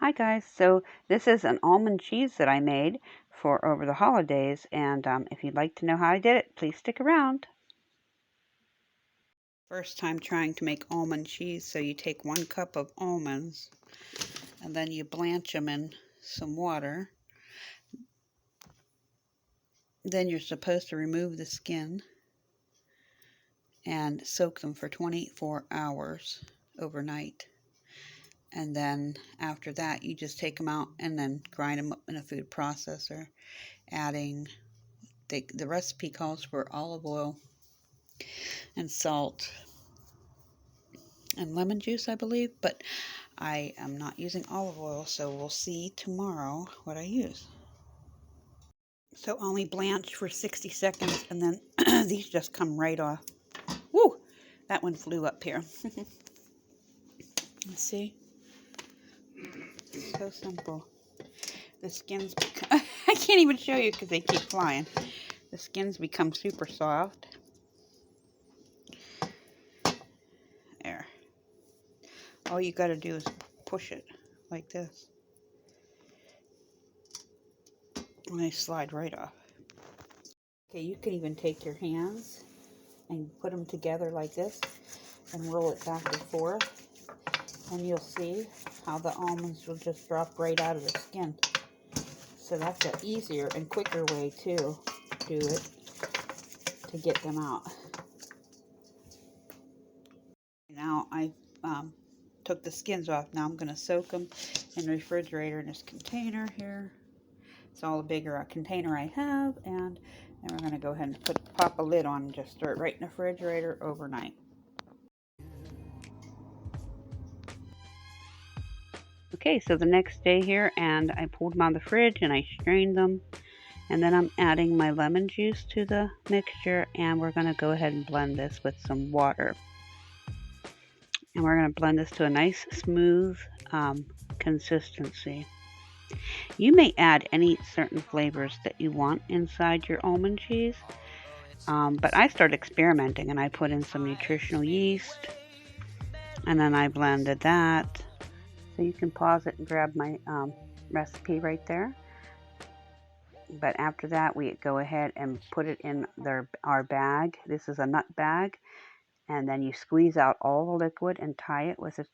Hi guys, so this is an almond cheese that I made for over the holidays, and if you'd like to know how I did it, please stick around. First time trying to make almond cheese, so you take 1 cup of almonds and then you blanch them in some water. Then you're supposed to remove the skin and soak them for 24 hours overnight. And then after that, you just take them out and then grind them up in a food processor, adding the recipe calls for olive oil and salt and lemon juice, I believe, but I am not using olive oil, so we'll see tomorrow what I use. So only blanch for 60 seconds, and then these just come right off. Woo! That one flew up here. Let's see. So simple. The skins become, I can't even show you because they keep flying. The skins become super soft. There. All you got to do is push it like this. And they slide right off. Okay, you can even take your hands and put them together like this and roll it back and forth. And you'll see how the almonds will just drop right out of the skin. So that's an easier and quicker way to do it, to get them out. Now I took the skins off. Now I'm going to soak them in the refrigerator in this container here. It's all the bigger container I have, and then we're going to go ahead and pop a lid on and just store it right in the refrigerator overnight. Okay, so the next day here, and I pulled them out of the fridge and I strained them, and then I'm adding my lemon juice to the mixture, and we're going to go ahead and blend this with some water. And we're going to blend this to a nice smooth consistency. You may add any certain flavors that you want inside your almond cheese, but I started experimenting and I put in some nutritional yeast, and then I blended that. So you can pause it and grab my recipe right there. But after that, we go ahead and put it in our bag. This is a nut bag. And then you squeeze out all the liquid and tie it with a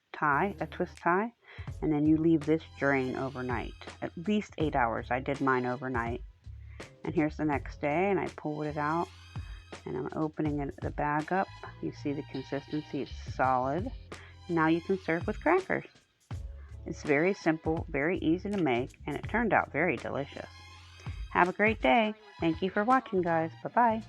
twist tie. And then you leave this drain overnight, at least 8 hours. I did mine overnight. And here's the next day, and I pulled it out. And I'm opening the bag up. You see the consistency is solid. Now you can serve with crackers. It's very simple, very easy to make, and it turned out very delicious. Have a great day. Thank you for watching, guys. Bye-bye.